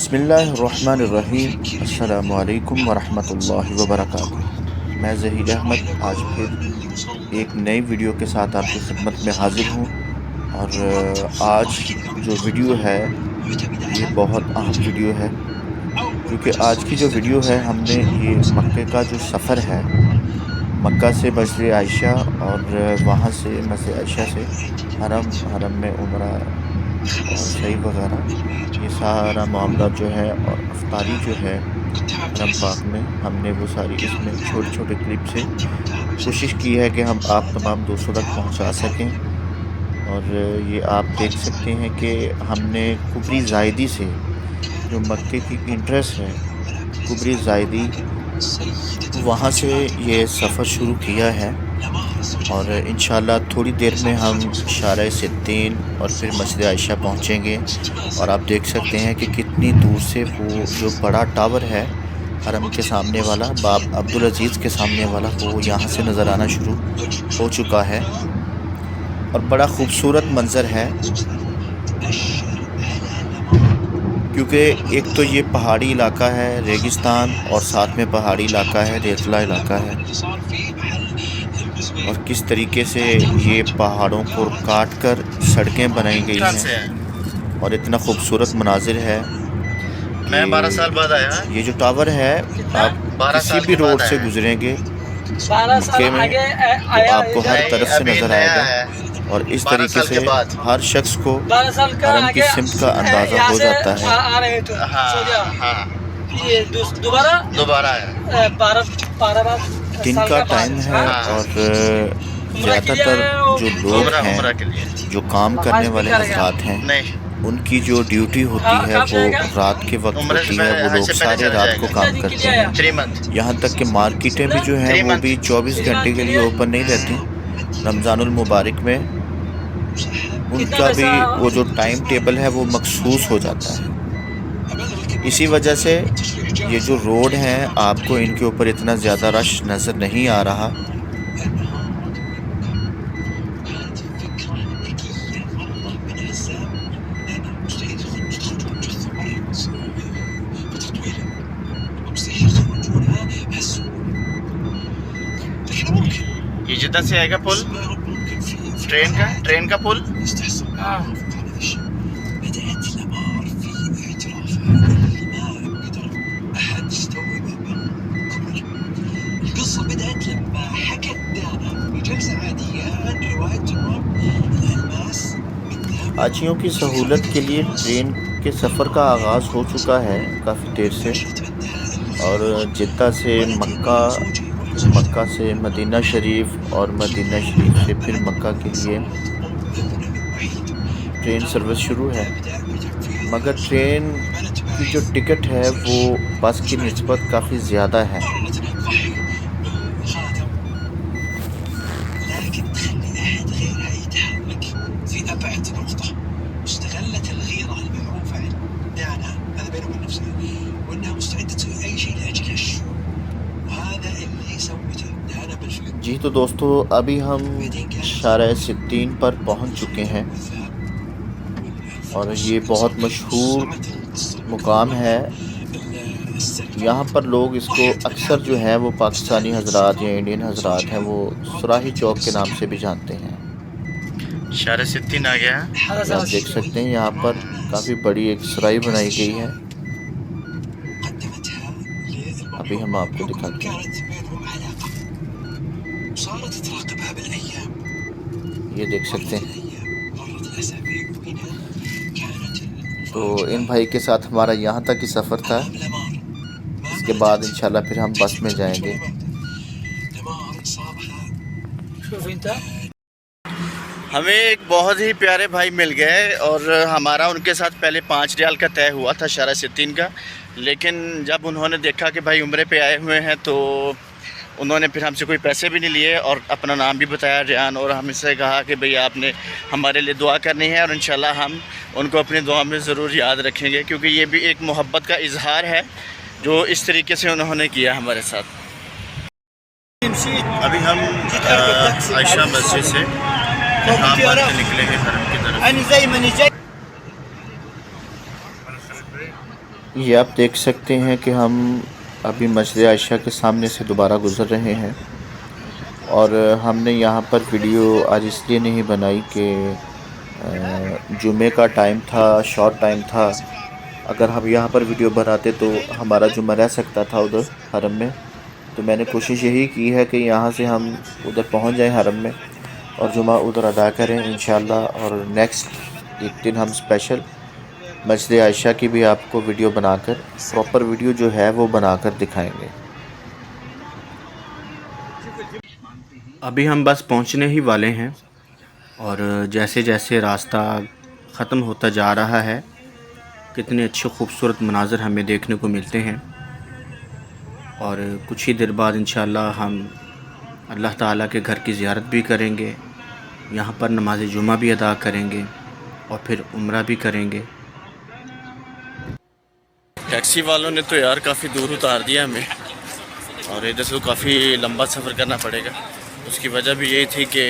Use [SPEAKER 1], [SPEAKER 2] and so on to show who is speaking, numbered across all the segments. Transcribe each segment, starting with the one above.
[SPEAKER 1] बिस्मिल्लाहिर्रहमानिर्रहीम। अस्सलामु अलैकुम वरहमतुल्लाहि वबरकातुहू। मैं ज़हीर अहमद आज फिर एक नई वीडियो के साथ आपकी खिदमत में हाज़िर हूँ। और आज जो वीडियो है ये बहुत अहम वीडियो है, क्योंकि आज की जो वीडियो है हमने ये मक्के का जो सफ़र है, मक्का से मस्जिद आयशा और वहाँ से मस्जिद आयशा से हरम में उम्रा और सही वगैरह, ये सारा मामला जो है और अफ्तारी जो है हरम पाक में, हमने वो सारी इसमें छोटे छोटे क्लिप से कोशिश की है कि हम आप तमाम दोस्तों तक पहुंचा सकें। और ये आप देख सकते हैं कि हमने कुबरी ज़ायदी से जो मक्के की इंटरेस्ट है, कुबरी ज़ायदी वहाँ से ये सफ़र शुरू किया है। और इंशाल्लाह थोड़ी देर में हम शारा सिद्दीन और फिर मस्जिद आयशा पहुँचेंगे। और आप देख सकते हैं कि कितनी दूर से वो जो बड़ा टावर है हरम के सामने वाला, बाब अब्दुल अज़ीज़ के सामने वाला, वो यहाँ से नज़र आना शुरू हो चुका है। और बड़ा ख़ूबसूरत मंज़र है, क्योंकि एक तो ये पहाड़ी इलाका है, रेगिस्तान, और साथ में पहाड़ी इलाका है, रेतला इलाका है। और किस तरीके से ये पहाड़ों को काट कर सड़कें बनाई गई हैं और इतना खूबसूरत मनाजिर है।
[SPEAKER 2] मैं 12 साल बाद आया।
[SPEAKER 1] ये जो टावर है, आप किसी भी रोड से गुजरेंगे मक्के में तो आपको हर तरफ से नज़र आएगा। और इस तरीके से हर शख्स को हरम की सिमत का अंदाज़ा हो जाता है।
[SPEAKER 2] दोबारा
[SPEAKER 1] दिन का टाइम है और ज़्यादातर जो लोग हैं, जो काम करने वाले हज़रात हैं, उनकी जो ड्यूटी होती है वो रात के वक्त होती है। वो लोग सारे रात को काम करते हैं। यहाँ तक कि मार्केटें भी जो हैं वो भी 24 घंटे के लिए ओपन नहीं रहती। रमज़ानुल मुबारक में उनका भी वो जो टाइम टेबल है वो मखसूस हो जाता है। इसी वजह से ये जो रोड हैं, आपको इनके ऊपर इतना ज़्यादा रश नज़र नहीं आ रहा।
[SPEAKER 2] ये जिद्दा से आएगा पुल, ट्रेन का पुल।
[SPEAKER 1] हाजियों की सहूलत के लिए ट्रेन के सफ़र का आगाज़ हो चुका है काफ़ी देर से। और जिद्दा से मक्का से मदीना शरीफ और मदीना शरीफ से फिर मक्का के लिए ट्रेन सर्विस शुरू है। मगर ट्रेन की जो टिकट है वो बस की निस्बत काफ़ी ज़्यादा है। जी तो दोस्तों, अभी हम शारा सिद्दीन पर पहुंच चुके हैं और ये बहुत मशहूर मुकाम है। यहाँ पर लोग इसको अक्सर जो है वो पाकिस्तानी हजरात या इंडियन हजरात हैं, वो सुराही चौक के नाम से भी जानते हैं।
[SPEAKER 2] शारा सिद्दीन आ गया है।
[SPEAKER 1] आप देख सकते हैं यहाँ पर काफ़ी बड़ी एक सराय बनाई गई है। अभी हम आपको दिखाते हैं। ये देख सकते हैं। तो इन भाई के साथ हमारा यहाँ तक ही सफ़र था। इसके बाद इंशाल्लाह फिर हम बस में जाएंगे।
[SPEAKER 2] हमें एक बहुत ही प्यारे भाई मिल गए और हमारा उनके साथ पहले 5 रियाल का तय हुआ था शारा सिद्दीन का। लेकिन जब उन्होंने देखा कि भाई उम्रे पे आए हुए हैं तो उन्होंने फिर हमसे कोई पैसे भी नहीं लिए और अपना नाम भी बताया रियान। और हमसे कहा कि भाई आपने हमारे लिए दुआ करनी है और इंशाल्लाह हम उनको अपनी दुआ में ज़रूर याद रखेंगे, क्योंकि ये भी एक मोहब्बत का इजहार है जो इस तरीके से उन्होंने किया हमारे साथ। अभी हम आयशा मस्जिद से निकलेंगे हरम की तरफ।
[SPEAKER 1] ये आप देख सकते हैं कि हम अभी मस्जिद आयशा के सामने से दोबारा गुज़र रहे हैं और हमने यहाँ पर वीडियो आज इसलिए नहीं बनाई कि जुमे का टाइम था, शॉर्ट टाइम था। अगर हम यहाँ पर वीडियो बनाते तो हमारा जुमा रह सकता था उधर हरम में। तो मैंने कोशिश यही की है कि यहाँ से हम उधर पहुँच जाएं हरम में और जुमा उधर अदा करें इंशाल्लाह। और नेक्स्ट एक दिन हम स्पेशल मस्जिद आयशा की भी आपको वीडियो बनाकर, प्रॉपर वीडियो जो है वो बनाकर दिखाएंगे।
[SPEAKER 2] अभी हम बस पहुंचने ही वाले हैं और जैसे जैसे रास्ता ख़त्म होता जा रहा है कितने अच्छे खूबसूरत मनाज़र हमें देखने को मिलते हैं। और कुछ ही देर बाद इंशाअल्लाह हम अल्लाह ताला के घर की ज़ियारत भी करेंगे, यहाँ पर नमाज जुमा भी अदा करेंगे और फिर उम्रा भी करेंगे। टैक्सी वालों ने तो यार काफ़ी दूर उतार दिया हमें और इधर से तो काफ़ी लंबा सफ़र करना पड़ेगा। उसकी वजह भी यही थी कि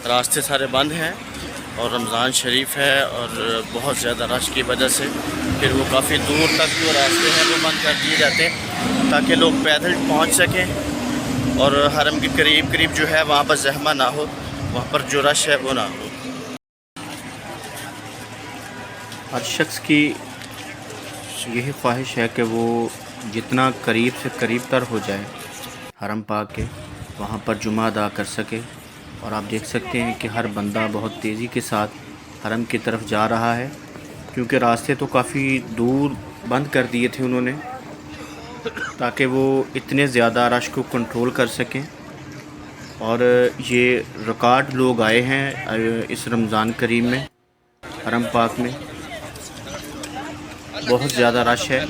[SPEAKER 2] रास्ते सारे बंद हैं और रमज़ान शरीफ है और बहुत ज़्यादा रश की वजह से फिर वो काफ़ी दूर तक जो रास्ते हैं वो बंद कर दिए जाते हैं ताकि लोग पैदल पहुंच सकें और हरम के करीब करीब जो है वहाँ पर ज़हमा ना हो, वहाँ पर जो रश है वो ना हो। हर शख्स की यही ख्वाहिश है कि वो जितना करीब से करीब तर हो जाए हरम पाक के, वहाँ पर जुमा अदा कर सके। और आप देख सकते हैं कि हर बंदा बहुत तेज़ी के साथ हरम की तरफ जा रहा है क्योंकि रास्ते तो काफ़ी दूर बंद कर दिए थे उन्होंने ताकि वो इतने ज़्यादा रश को कंट्रोल कर सकें। और ये रिकॉर्ड लोग आए हैं इस रमज़ान करीम में हरम पाक में, बहुत ज़्यादा रश है।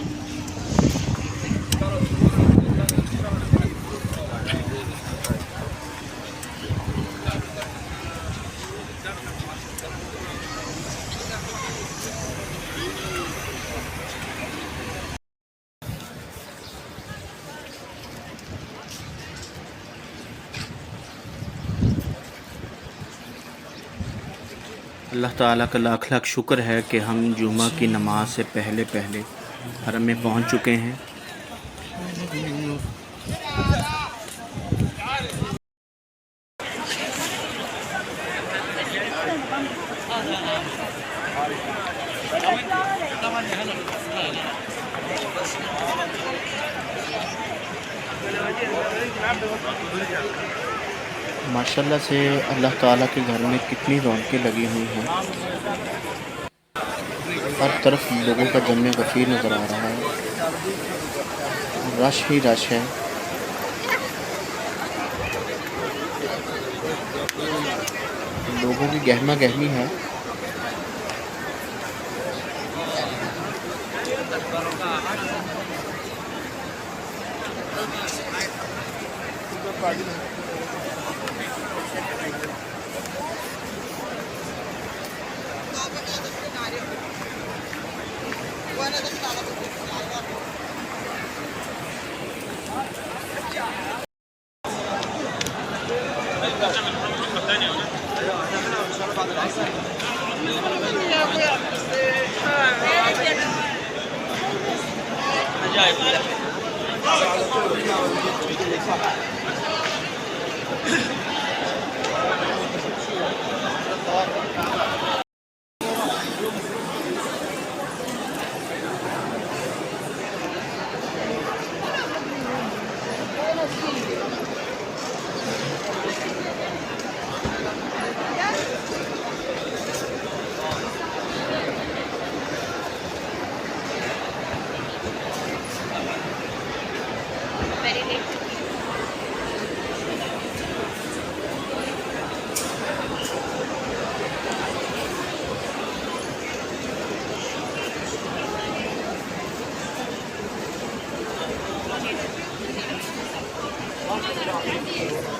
[SPEAKER 2] अल्लाह ताला का लाख लाख शुक्र है कि हम जुमा की नमाज से पहले पहले हरम में पहुंच चुके हैं। माशाल्लाह से अल्लाह ताला के घर में कितनी रौनकें लगी हुई हैं। हर तरफ लोगों का जम्मे गफ़ीर नज़र आ रहा है, रश ही रश है। लोगों की गहमा गहमी है।